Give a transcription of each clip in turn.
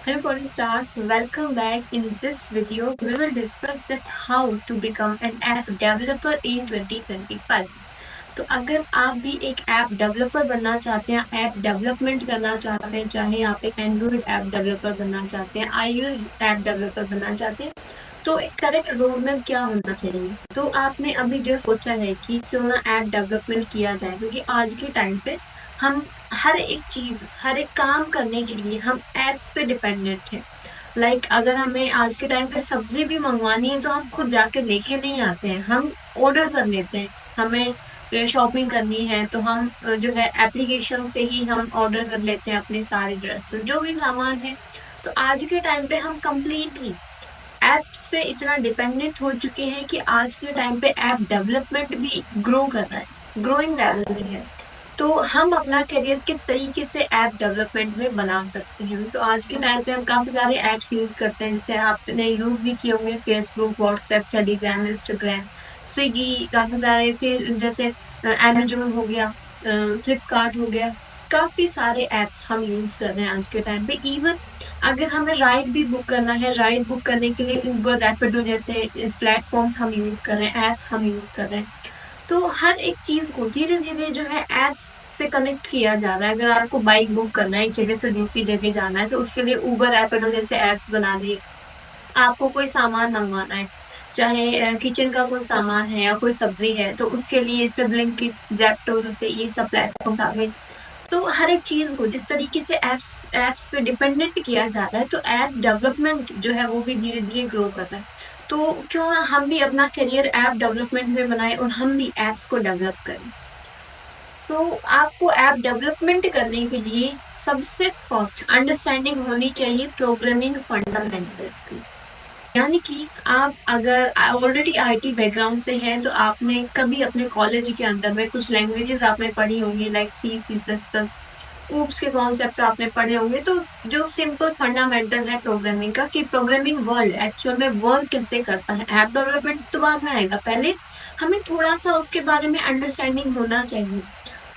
Hello Coding Stars, welcome back. In this video, we will discuss that how to become an app developer in 2025. तो अगर आप भी एक app developer बनना चाहते हैं, ऐप डेवलपमेंट करना चाहते हैं, चाहे आप एक एंड्रॉइड ऐप डेवलपर बनना चाहते हैं, iOS ऐप डेवलपर बनना चाहते हैं, तो एक करेक्ट रोड मैप क्या होना चाहिए। तो आपने अभी जो सोचा है कि क्यों ना ऐप डेवलपमेंट किया जाए, क्योंकि आज के टाइम पे हम हर एक चीज, हर एक काम करने के लिए हम एप्स पे डिपेंडेंट हैं। अगर हमें आज के टाइम पे सब्जी भी मंगवानी है तो हम खुद जाके लेके नहीं आते हैं, हम ऑर्डर कर लेते हैं। हमें शॉपिंग करनी है तो हम जो है एप्लीकेशन से ही हम ऑर्डर कर लेते हैं अपनी सारी ड्रेस, जो भी सामान है। तो आज के टाइम पे हम कंप्लीटली एप्स पे इतना डिपेंडेंट हो चुके हैं कि आज के टाइम पे ऐप डेवलपमेंट भी ग्रो कर रहा है, ग्रोइंग लेवल में है। तो हम अपना करियर किस तरीके से ऐप डेवलपमेंट में बना सकते हैं। तो आज के टाइम पे हम काफी सारे ऐप्स यूज करते हैं, जैसे आपने यूज भी किए होंगे Facebook, WhatsApp, Telegram, Instagram, Swiggy, काफी सारे। फिर जैसे अमेजोन हो गया, फ्लिपकार्ट हो गया, काफी सारे ऐप्स हम यूज कर रहे हैं आज के टाइम पे। इवन अगर हमें राइड भी बुक करना है, राइड बुक करने के लिए उबर, रैपिडो जैसे प्लेटफॉर्म्स हम यूज कर रहे हैं, ऐप्स हम यूज कर रहे हैं। तो हर एक चीज को धीरे धीरे जो है ऐप्स से कनेक्ट किया जा रहा है। अगर आपको बाइक बुक करना है, एक जगह से दूसरी जगह जाना है, तो उसके लिए उबर, रैपिडो जैसे ऐप्स बना दिए। आपको कोई सामान मंगवाना है, चाहे किचन का कोई सामान है या कोई सब्जी है, तो उसके लिए जैसे ब्लिंकिट, ज़ेप्टो, जैसे ये सब प्लेटफॉर्म्स आ गए। तो हर एक चीज को जिस तरीके से एप्स पे डिपेंडेंट किया जा रहा है, तो ऐप डेवलपमेंट जो है वो भी धीरे धीरे ग्रो कर रहा है। तो क्यों ना हम भी अपना करियर ऐप डेवलपमेंट में बनाए और हम भी एप्स को डेवलप करें। आपको ऐप डेवलपमेंट करने के लिए सबसे फर्स्ट अंडरस्टैंडिंग होनी चाहिए प्रोग्रामिंग फंडामेंटल्स की। यानी कि आप अगर ऑलरेडी आईटी बैकग्राउंड से हैं, तो आपने कभी अपने कॉलेज के अंदर में कुछ लैंग्वेजेस आपने पढ़ी होंगी, लाइक सी, सी प्लस प्लस, ऊप्स के कॉन्सेप्ट आपने पढ़े होंगे। तो जो सिंपल फंडामेंटल है प्रोग्रामिंग का, कि प्रोग्रामिंग वर्ल्ड एक्चुअल में वर्क कैसे करता है। ऐप डेवलपमेंट तो बाद में आएगा, पहले हमें थोड़ा सा उसके बारे में अंडरस्टैंडिंग होना चाहिए।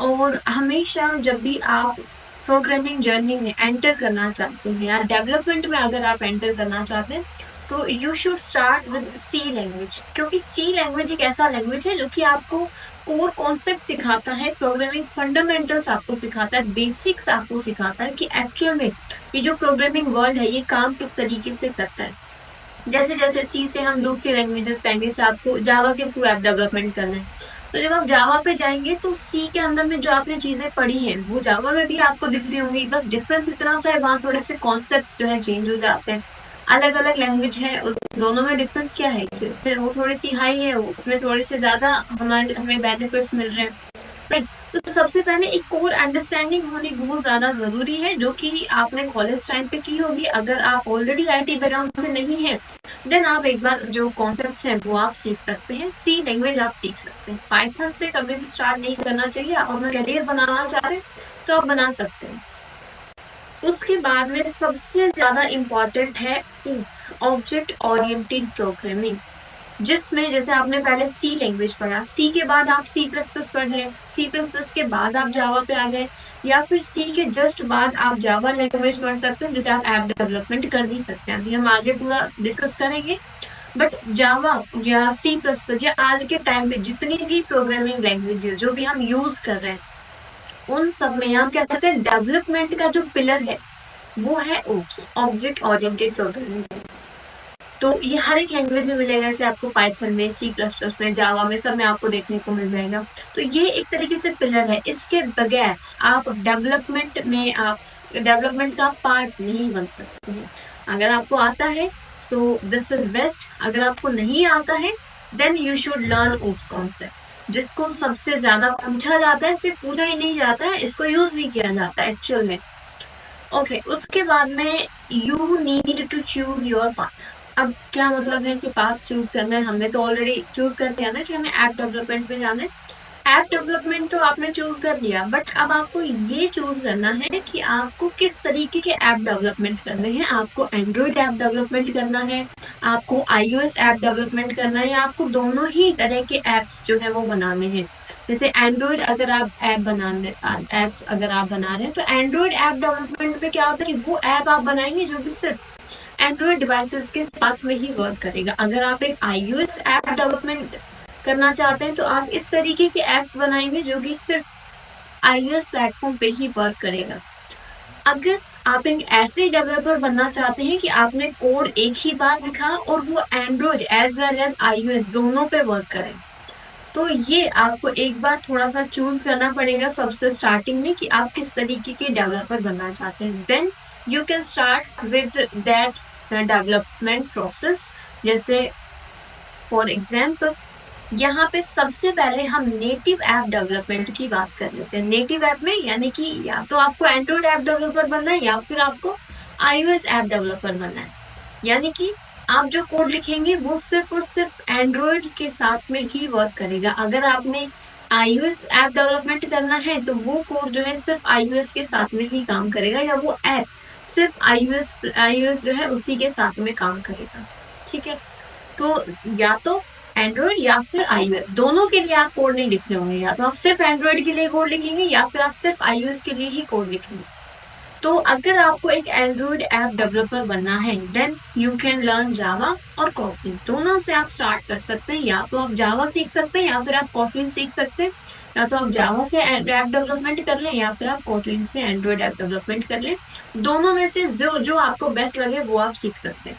और हमेशा जब भी आप प्रोग्रामिंग जर्नी में एंटर करना चाहते हैं या डेवलपमेंट में अगर आप एंटर करना चाहते हैं, तो you should start with C language. क्योंकि सी लैंग्वेज एक ऐसा लैंग्वेज है जो कि आपको कोर कॉन्सेप्ट सिखाता है, प्रोग्रामिंग फंडामेंटल्स आपको सिखाता है, बेसिक्स आपको सिखाता है कि एक्चुअल में ये जो प्रोग्रामिंग वर्ल्ड है ये काम किस तरीके से करता है। जैसे जैसे सी से हम दूसरी लैंग्वेजेस पढ़ेंगे, से आपको जावा के थ्रू ऐप डेवलपमेंट करना है, तो जब आप जावा पे जाएंगे तो सी के अंदर में जो आपने चीजें पढ़ी हैं वो जावा में भी आपको दिख रही होंगी। बस डिफरेंस इतना सा है, वहाँ थोड़े से कॉन्सेप्ट जो है चेंज हो जाते हैं। अलग अलग लैंग्वेज है, उस दोनों में डिफरेंस क्या है कि उसमें वो थोड़ी सी हाई है, उसमें थोड़े से ज्यादा हमें बेनिफिट्स मिल रहे हैं। राइट। तो सबसे पहले एक कोर अंडरस्टैंडिंग होनी बहुत ज्यादा जरूरी है, जो कि आपने कॉलेज टाइम पे की होगी। अगर आप ऑलरेडी आईटी बैकग्राउंड से नहीं है, देन आप एक बार जो कॉन्सेप्ट हैं वो आप सीख सकते हैं, सी लैंग्वेज आप सीख सकते हैं। पाइथन से कभी भी स्टार्ट नहीं करना चाहिए। आप अपना करियर बनाना चाहते हैं तो आप बना सकते हैं। उसके बाद में सबसे ज्यादा इम्पोर्टेंट है ऑब्जेक्ट ओरिएंटेड प्रोग्रामिंग, जिसमें जैसे आपने पहले सी लैंग्वेज पढ़ा, सी के बाद आप सी प्लस प्लस पढ़ लें, सी प्लस प्लस के बाद आप जावा पे आ गए, या फिर सी के जस्ट बाद आप जावा लैंग्वेज पढ़ सकते हैं, जिसे आप ऐप डेवलपमेंट कर भी सकते हैं। अभी हम आगे पूरा डिस्कस करेंगे। बट जावा या सी प्लस प्लस या आज के टाइम में जितनी भी प्रोग्रामिंग लैंग्वेज जो भी हम यूज कर रहे हैं, उन सब में हम कह सकते हैं डेवलपमेंट का जो पिलर है वो है ओप्स, ऑब्जेक्ट ओरिएंटेड प्रोग्रामिंग। तो ये हर एक लैंग्वेज में मिलेगा, जैसे आपको पाइथन में, सी प्लस प्लस में, जावा में, सब में आपको देखने को मिल जाएगा। तो ये एक तरीके से पिलर है, इसके बगैर आप डेवलपमेंट का पार्ट नहीं बन सकते हैं। अगर आपको आता है सो दिस इज बेस्ट, अगर आपको नहीं आता है then you should learn OOPs concept, जिसको सबसे ज्यादा पूछा जाता है, सिर्फ पूछा ही नहीं जाता है, इसको यूज भी किया जाता है एक्चुअल में। ओके, उसके बाद में you need to choose your path. अब क्या मतलब है कि पाथ चूज करना है? हमने तो ऑलरेडी चूज कर दिया ना कि हमें ऐप डेवलपमेंट पे जाना है। ऐप डेवलपमेंट तो आपने चूज कर लिया, बट अब आपको ये चूज करना है कि आपको किस तरीके के ऐप डेवलपमेंट करने हैं। आपको एंड्रॉइड ऐप डेवलपमेंट करना है, आपको iOS ऐप डेवलपमेंट करना है, या आपको दोनों ही तरह के ऐप्स जो है वो बनाने हैं। जैसे एंड्रॉइड अगर आप एप्स अगर आप बना रहे हैं तो एंड्रॉइड ऐप डेवलपमेंट में क्या होता है कि वो ऐप आप बनाएंगे जो कि सिर्फ एंड्रॉइड डिवाइसेस के साथ में ही वर्क करेगा। अगर आप एक iOS ऐप डेवलपमेंट करना चाहते हैं तो आप इस तरीके के एप्स बनाएंगे जो कि सिर्फ iOS प्लेटफॉर्म पे ही वर्क करेगा। अगर आप एक ऐसे डेवलपर बनना चाहते हैं कि आपने कोड एक ही बार लिखा और वो Android as well as iOS दोनों पे वर्क करे, तो ये आपको एक बार थोड़ा सा चूज करना पड़ेगा सबसे स्टार्टिंग में कि आप किस तरीके के डेवलपर बनना चाहते हैं। Then you can start with that development process. जैसे फॉर एग्जाम्पल यहाँ पे सबसे पहले हम नेटिव ऐप डेवलपमेंट की बात कर लेते हैं। नेटिव ऐप में यानी कि या तो आपको एंड्रॉइड ऐप डेवलपर बनना है या फिर आपको iOS ऐप डेवलपर बनना है। यानी कि आप जो कोड लिखेंगे वो सिर्फ और सिर्फ एंड्रॉइड के साथ में ही वर्क करेगा। अगर आपने iOS ऐप डेवलपमेंट करना है तो वो कोड जो है सिर्फ iOS के साथ में ही काम करेगा, या वो ऐप सिर्फ iOS जो है उसी के साथ में काम करेगा। ठीक है, तो या तो एंड्रॉइड या फिर iOS दोनों के लिए आप कोड नहीं लिख रहे होंगे, या तो आप सिर्फ एंड्रॉइड के लिए कोड लिखेंगे या फिर आप सिर्फ iOS के लिए ही कोड लिखेंगे। तो अगर आपको एक एंड्रॉइड ऐप डेवलपर बनना है then you can learn Java और कॉटलिन। दोनों से आप स्टार्ट कर सकते हैं, या तो आप जावा सीख सकते हैं या फिर आप कॉटलिन सीख सकते हैं। या तो आप जावा से ऐप डेवलपमेंट कर लें या फिर आप कॉटलिन से एंड्रॉइड ऐप डेवलपमेंट कर लें। दोनों में से जो जो आपको बेस्ट लगे वो आप सीख सकते हैं।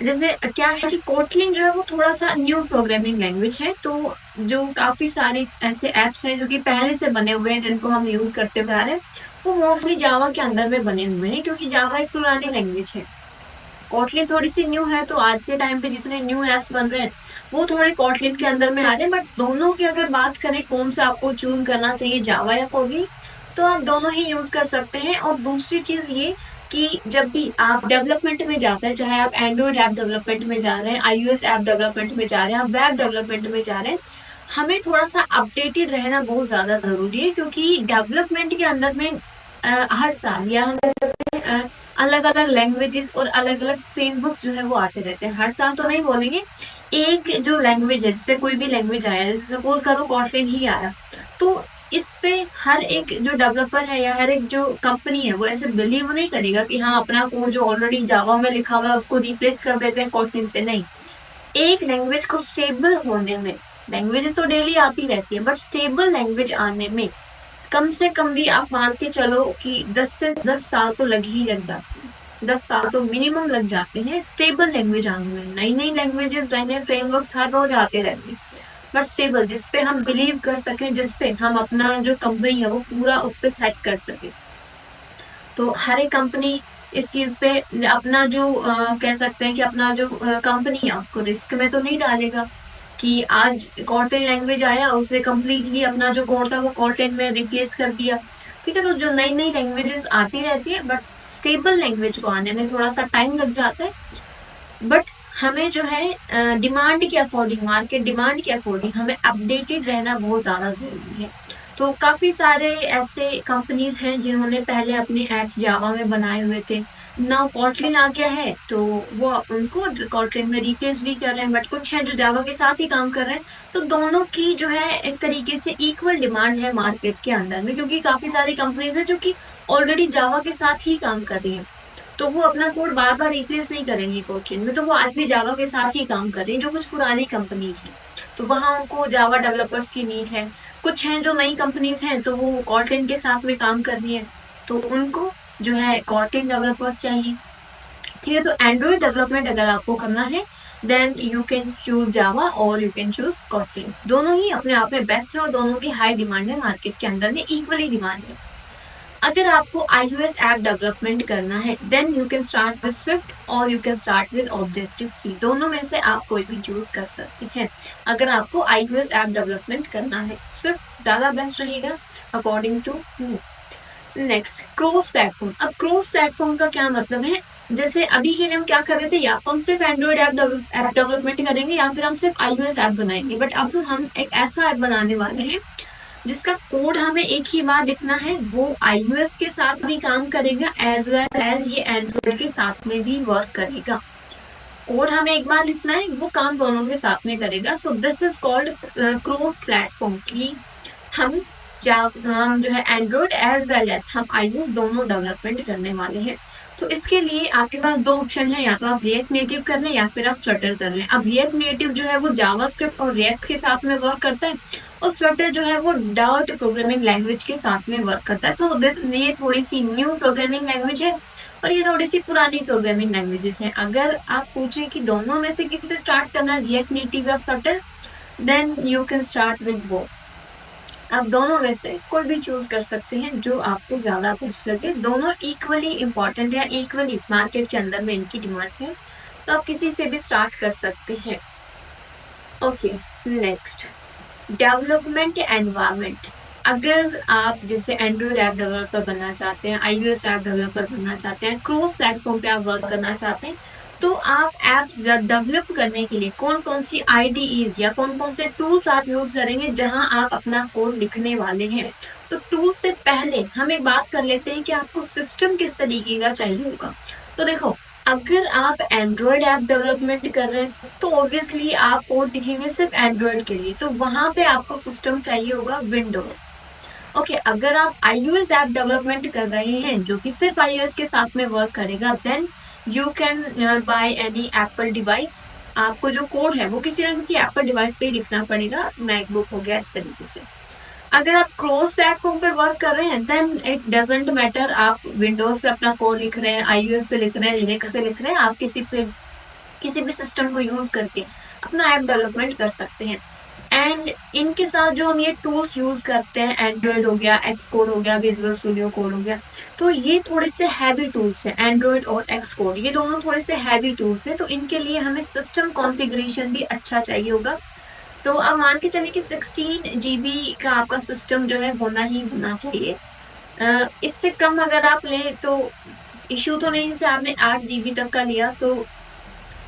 जैसे क्या है कि कोटलिन जो है वो थोड़ा सा न्यू प्रोग्रामिंग लैंग्वेज है, तो जो काफी सारे ऐसे एप्स हैं जो कि पहले से बने हुए हैं जिनको हम यूज करते हुए आ रहे हैं वो मोस्टली जावा के अंदर में बने हुए हैं, क्योंकि जावा एक पुरानी लैंग्वेज है। कोटलिन थोड़ी सी न्यू है, तो आज के टाइम पे जितने न्यू एप्स बन रहे हैं वो थोड़े कोटलिन के अंदर में आ रहे हैं। बट दोनों की अगर बात करें कौन सा आपको चूज करना चाहिए, जावा या कोटलिन, तो आप दोनों ही यूज कर सकते हैं। और दूसरी चीज ये कि जब भी आप डेवलपमेंट में जाते हैं, चाहे आप एंड्रॉइड ऐप डेवलपमेंट में जा रहे हैं, iOS ऐप डेवलपमेंट में जा रहे हैं, आप वेब डेवलपमेंट में जा रहे हैं, हमें थोड़ा सा अपडेटेड रहना बहुत ज्यादा जरूरी है। क्योंकि डेवलपमेंट के अंदर में हर साल या अलग अलग लैंग्वेजेस और अलग अलग फ्रेमवर्क्स जो है वो आते रहते हैं। हर साल तो नहीं बोलेंगे, एक जो लैंग्वेज है, जैसे कोई भी लैंग्वेज आया, सपोज करो कॉटलिन ही आया, तो इस पे हर एक जो डेवलपर है या हर एक जो कंपनी है वो ऐसे बिलीव नहीं करेगा कि हाँ अपना कोड जो ऑलरेडी जावा में लिखा हुआ है उसको रिप्लेस कर देते हैं कॉटलिन से। नहीं, एक लैंग्वेज को स्टेबल होने में, लैंग्वेजेस तो डेली आती रहती है, बट स्टेबल लैंग्वेज आने में कम से कम भी आप मान के चलो कि 10 से 10 साल तो लग ही लग जाते हैं। 10 साल तो मिनिमम लग जाते हैं स्टेबल लैंग्वेज आने में। नई नई लैंग्वेजेस, नए नए फ्रेमवर्क्स हर रोज आते रहते हैं, बट स्टेबल जिसपे हम बिलीव कर सकें, जिसपे हम अपना जो कंपनी है वो पूरा उस पर सेट कर सके। तो हर एक कंपनी इस चीज पे अपना जो कह सकते हैं कि अपना जो कंपनी है उसको रिस्क में तो नहीं डालेगा कि आज कॉटलिन लैंग्वेज आया उससे कम्प्लीटली अपना जो कोड था वो कॉटलिन में रिप्लेस कर दिया। ठीक है, तो जो नई नई लैंग्वेजेस आती रहती है, बट स्टेबल लैंग्वेज को आने में थोड़ा सा टाइम लग जाता है। बट हमें जो है डिमांड के अकॉर्डिंग, मार्केट डिमांड के अकॉर्डिंग हमें अपडेटेड रहना बहुत ज्यादा जरूरी है। तो काफी सारे ऐसे कंपनीज हैं जिन्होंने पहले अपने एप्स जावा में बनाए हुए थे, नाउ कॉटलिन आ गया है तो वो उनको कॉटलिन में रिप्लेस भी कर रहे हैं, बट कुछ है जो जावा के साथ ही काम कर रहे हैं। तो दोनों की जो है एक तरीके से इक्वल डिमांड है मार्केट के अंदर में, क्योंकि काफी सारी कंपनीज है जो कि ऑलरेडी जावा के साथ ही काम कर रही है, तो वो अपना कोड बार बार रिप्लेस नहीं करेंगे कोटलिन में, तो वो आज भी जावा के साथ ही काम कर रही है। जो कुछ पुरानी कंपनीज हैं तो वहां उनको जावा डेवलपर्स की नीड है। कुछ हैं जो नई कंपनीज हैं तो वो कॉटलिन के साथ में काम कर रही है, तो उनको जो है कॉटलिन डेवलपर्स चाहिए। ठीक है, तो एंड्रॉइड डेवलपमेंट अगर आपको करना है देन यू कैन चूज जावा और यू कैन चूज कॉटलिन। दोनों ही अपने आप में बेस्ट है और दोनों की हाई डिमांड है मार्केट के अंदर में, इक्वली डिमांड है। अगर आपको iOS ऐप डेवलपमेंट करना है then you can start with Swift और you can start with Objective C. दोनों में से आप कोई भी चूज कर सकते हैं। अगर आपको iOS ऐप डेवलपमेंट करना है स्विफ्ट ज्यादा बेस्ट रहेगा according to me. Next, cross platform. अब क्रॉस प्लेटफॉर्म का क्या मतलब है, जैसे अभी के लिए हम क्या कर रहे थे, या तो हम सिर्फ एंड्रॉइड ऐप डेवलपमेंट करेंगे या फिर हम सिर्फ iOS ऐप बनाएंगे। बट अब हम एक ऐसा ऐप बनाने वाले हैं जिसका कोड हमें एक ही बार लिखना है, वो iOS के साथ भी काम करेगा एज वेल एज ये एंड्रॉइड के साथ में भी वर्क करेगा। कोड हमें एक बार लिखना है, वो काम दोनों के साथ में करेगा। So this is called cross platform की हम हम जो है एंड्रॉइड एज वेल एज हम iOS दोनों डेवलपमेंट करने वाले हैं। तो इसके लिए आपके पास दो ऑप्शन है, या तो आप रिएक्ट नेटिव कर लें या फिर आप फ्लटर कर लें। अब रिएक्ट नेटिव जो है वो जावास्क्रिप्ट और रिएक्ट के साथ में वर्क करता है, और फ्लटर जो है वो डार्ट प्रोग्रामिंग लैंग्वेज के साथ में वर्क करता है। सो ये थोड़ी सी न्यू प्रोग्रामिंग लैंग्वेज है और ये थोड़ी सी पुरानी प्रोग्रामिंग लैंग्वेजेस हैं। अगर आप पूछें कि दोनों में से किसी से स्टार्ट करना है, रिएक्ट नेटिव या Flutter, then you can start with both. आप दोनों में से कोई भी चूज कर सकते हैं जो आपको ज्यादा बेस्ट लगे। दोनों इक्वली इंपॉर्टेंट है, इक्वली मार्केट के अंदर में इनकी डिमांड है, तो आप किसी से भी स्टार्ट कर सकते हैं। Okay, next, development environment. अगर आप जैसे एंड्रॉइड ऐप डेवलपर बनना चाहते हैं, iOS ऐप डेवलपर बनना चाहते हैं, क्रॉस प्लेटफॉर्म पे आप वर्क करना चाहते हैं, तो आप एप्स डेवलप करने के लिए कौन कौन सी IDEs या कौन कौन से टूल्स आप यूज करेंगे जहां आप अपना कोड लिखने वाले हैं। तो टूल से पहले हम एक बात कर लेते हैं कि आपको सिस्टम किस तरीके का चाहिए होगा। तो देखो, अगर आप एंड्रॉइड ऐप डेवलपमेंट कर रहे हैं तो ऑब्वियसली आप कोड लिखेंगे सिर्फ एंड्रॉइड के लिए, तो वहां पे आपको सिस्टम चाहिए होगा विंडोज। ओके, अगर आप iOS ऐप डेवलपमेंट कर रहे हैं जो कि सिर्फ iOS के साथ में वर्क करेगा, then you can buy any Apple device. आपको जो कोड है वो किसी ना किसी एप्पल डिवाइस पे ही लिखना पड़ेगा, मैकबुक हो गया, इस तरीके से। अगर आप क्रॉस प्लेटफॉर्म पे वर्क कर रहे हैं, देन इट डजेंट मैटर आप विंडोज पे अपना कोड लिख रहे हैं, iOS पे लिख रहे हैं, लिनक्स पे लिख रहे हैं, आप किसी भी सिस्टम को यूज करके अपना ऐप डेवलपमेंट कर सकते हैं। एंड इनके साथ जो हम ये टूल्स यूज करते हैं, एंड्रॉइड हो गया, एक्स कोड हो गया, विजुअल स्टूडियो कोड हो गया, तो ये थोड़े से हैवी टूल्स हैं। एंड्रॉइड और एक्स कोड ये दोनों थोड़े से हैवी टूल्स हैं, तो इनके लिए हमें सिस्टम कॉन्फ़िगरेशन भी अच्छा चाहिए होगा। तो अब मान के चलिए कि 16 GB का आपका सिस्टम जो है होना ही होना चाहिए। इससे कम अगर आप लें तो इश्यू तो नहीं, जैसे आपने 8 GB तक का लिया तो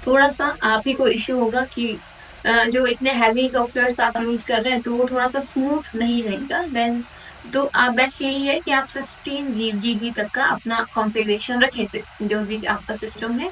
थोड़ा सा आप ही को इश्यू होगा कि जो इतने हैवी सॉफ्टवेयर आप यूज कर रहे हैं तो वो थोड़ा सा स्मूथ नहीं रहेगा। देन तो आप बेस्ट यही है कि आप 16 GB तक का अपना कॉन्फ़िगरेशन रखें, जो भी आपका सिस्टम है,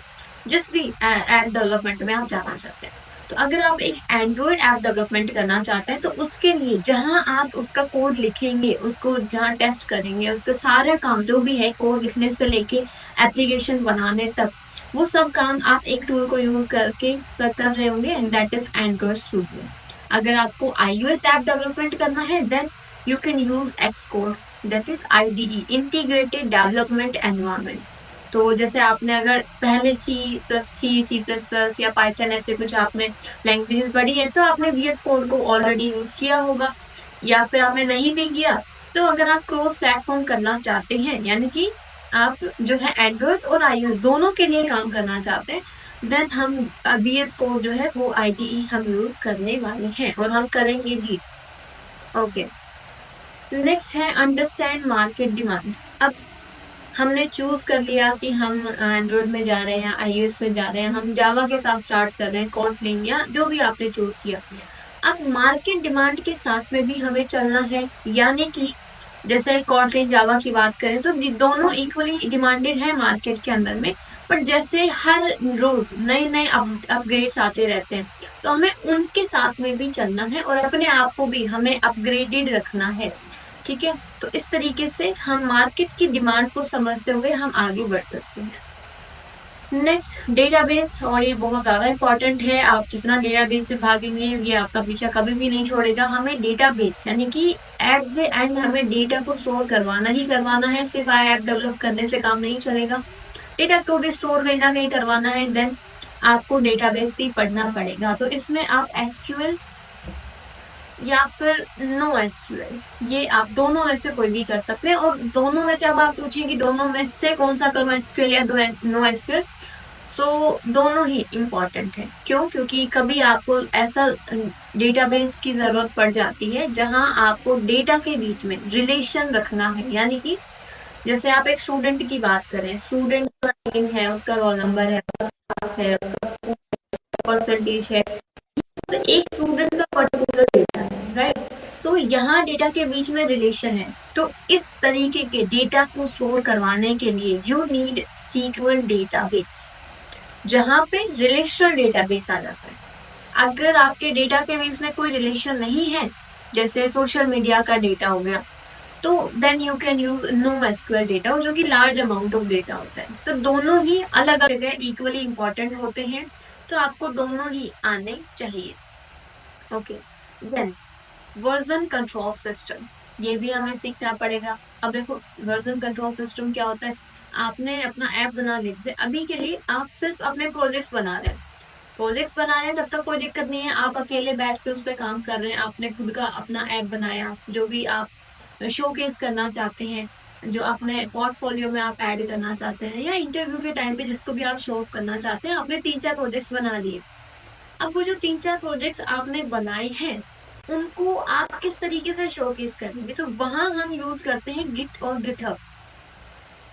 जिस भी ऐप डेवलपमेंट में आप जाना चाहते हैं। तो अगर आप एक एंड्रॉइड ऐप डेवलपमेंट करना चाहते हैं तो उसके लिए जहां आप उसका कोड लिखेंगे, उसको जहां टेस्ट करेंगे, उसका सारा काम जो भी है कोड लिखने से लेके एप्लीकेशन बनाने तक, वो सब काम आप एक टूल को यूज करके सब कर रहे होंगे, and that is Android Studio. अगर आपको iOS ऐप डेवलपमेंट करना है, then you can use Xcode, that is IDE, integrated development environment. तो जैसे आपने अगर पहले C++, या पाइथन ऐसे कुछ आपने लैंग्वेजेस पढ़ी है तो आपने VS कोड को ऑलरेडी यूज किया होगा, या फिर आपने नहीं भी किया तो अगर आप क्रॉस प्लेटफॉर्म करना चाहते हैं, यानी कि आप जो है एंड्रॉइड और iOS दोनों के लिए काम करना चाहते हैं, देन हम VS कोड जो है वो IDE हम यूज करने वाले हैं और हम करेंगे भी। ओके, नेक्स्ट है अंडरस्टैंड मार्केट डिमांड। अब हमने चूज कर लिया कि हम एंड्रॉइड में जा रहे हैं, iOS में जा रहे हैं, हम जावा के साथ स्टार्ट कर रहे हैं, कॉटलिन या जो भी आपने चूज किया। अब मार्केट डिमांड के साथ में भी हमें चलना है, यानी कि जैसे कॉटलिन जावा की बात करें तो दोनों इक्वली डिमांडेड है मार्केट के अंदर में, बट जैसे हर रोज नए नए अपग्रेड्स आते रहते हैं, तो हमें उनके साथ में भी चलना है और अपने आप को भी हमें अपग्रेडेड रखना है। ठीक है, तो इस तरीके से हम मार्केट की डिमांड को समझते हुए हम आगे बढ़ सकते हैं। नेक्स्ट, डेटाबेस, और ये बहुत ज्यादा इंपॉर्टेंट है। आप जितना डेटाबेस से भागेंगे ये आपका पीछा कभी भी नहीं छोड़ेगा। हमें डेटाबेस यानी कि एट द एंड हमें डेटा को स्टोर करवाना ही करवाना है, सिर्फ ऐप डेवलप करने से काम नहीं चलेगा, डेटा को भी स्टोर कहीं ना कहीं करवाना है। देन आपको डेटाबेस भी पढ़ना पड़ेगा, तो इसमें आप SQL या फिर नो SQL, ये आप दोनों में से कोई भी कर सकते हैं। और दोनों में से अब आप पूछिए कि दोनों में से कौन सा करूँ, SQL या नो SQL, सो दोनों ही इम्पोर्टेंट है। क्यों? क्योंकि कभी आपको ऐसा डेटाबेस की जरूरत पड़ जाती है जहां आपको डेटा के बीच में रिलेशन रखना है, यानी कि जैसे आप एक स्टूडेंट की बात करें, स्टूडेंट का नेम है, उसका रोल नंबर है, क्लास है, उसका परसेंटेज है, तो एक स्टूडेंट का पर्टिकुलर डेटा है, राइट? तो यहाँ डेटा के बीच में रिलेशन है, तो इस तरीके के डेटा को स्टोर करवाने के लिए यू नीड SQL डेटाबेस, जहाँ पे रिलेशनल डेटाबेस आ जाता है। अगर आपके डेटा के बीच में कोई रिलेशन नहीं है जैसे सोशल मीडिया का डेटा हो गया, तो then you can use NoSQL data, जो कि लार्ज अमाउंट ऑफ डेटा होता है। तो दोनों ही अलग अलग जगह इक्वली इंपॉर्टेंट होते हैं, तो आपको दोनों ही आने चाहिए। Okay, then version control system, ये भी हमें सीखना पड़ेगा। अब देखो, वर्जन कंट्रोल सिस्टम क्या होता है। आपने अपना ऐप बना लिया, जैसे अभी के लिए आप सिर्फ अपने प्रोजेक्ट्स बना रहे हैं, तब तक कोई दिक्कत नहीं है, आप अकेले बैठ के उस पर काम कर रहे हैं, आपने खुद का अपना ऐप बनाया, जो भी आप शोकेस करना चाहते हैं, जो अपने पोर्टफोलियो में आप ऐड करना चाहते हैं, या इंटरव्यू के टाइम पे जिसको भी आप शो करना चाहते हैं, आपने 3-4 प्रोजेक्ट्स बना लिए। अब वो जो 3-4 प्रोजेक्ट्स आपने बनाए हैं, उनको आप किस तरीके से शोकेस करेंगे, तो वहां हम यूज करते हैं गिट और गिटहब।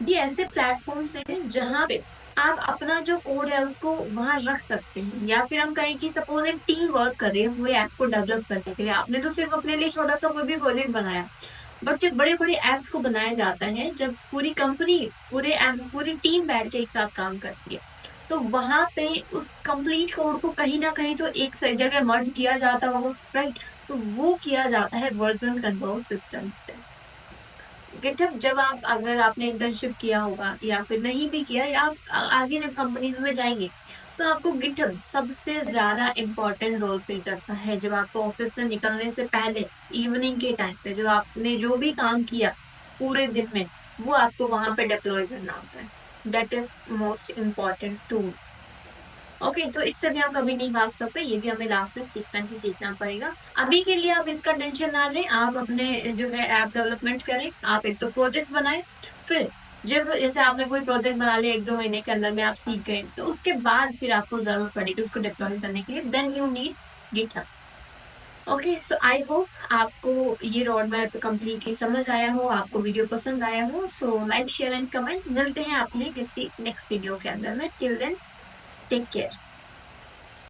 ये ऐसे प्लेटफॉर्म्स हैं जहाँ पे आप अपना जो कोड है उसको वहां रख सकते हैं, या फिर हम कहें कि सपोज एक टीम वर्क कर रही है पूरे ऐप को डेवलप करने के लिए, आपने तो सिर्फ अपने लिए छोटा सा कोई भी प्रोजेक्ट बनाया, बट जब बड़े बड़े एप्स को बनाया जाता है, जब पूरी कंपनी, पूरी टीम बैठ के एक साथ काम करती है, तो वहां पे उस कंप्लीट कोड को कहीं ना कहीं तो एक सही जगह मर्ज किया जाता होगा, राइट। तो वो किया जाता है वर्जन कंट्रोल सिस्टम से। गिटहब, जब आप, अगर आपने इंटर्नशिप किया होगा या फिर नहीं भी किया, या आप आगे जब कंपनीज में जाएंगे, तो आपको गिटहब सबसे ज्यादा इम्पोर्टेंट रोल प्ले करता है। जब आपको ऑफिस से निकलने से पहले, इवनिंग के टाइम पे, जब आपने जो भी काम किया पूरे दिन में, वो आपको वहां पे डिप्लॉय करना होता है। That is most important tool. Okay, तो इससे भी हम कभी नहीं भाग सकते, ये भी हमें लास्ट में सीखना ही सीखना पड़ेगा। अभी के लिए आप इसका टेंशन ना लें, आप अपने जो है ऐप डेवलपमेंट करें, आप एक तो प्रोजेक्ट बनाएं, फिर जब जैसे आपने कोई प्रोजेक्ट बना लिया 1-2 महीने के अंदर में आप सीख गए, तो उसके बाद फिर आपको जरूरत पड़ेगी उसको डिप्लॉय करने के लिए, then you need GitHub. Okay, so I hope आपको ये रोड मैप कम्प्लीटली समझ आया हो, आपको वीडियो पसंद आया हो। So like, share and comment, मिलते हैं अपने किसी नेक्स्ट वीडियो के अंदर में। Till then, take care.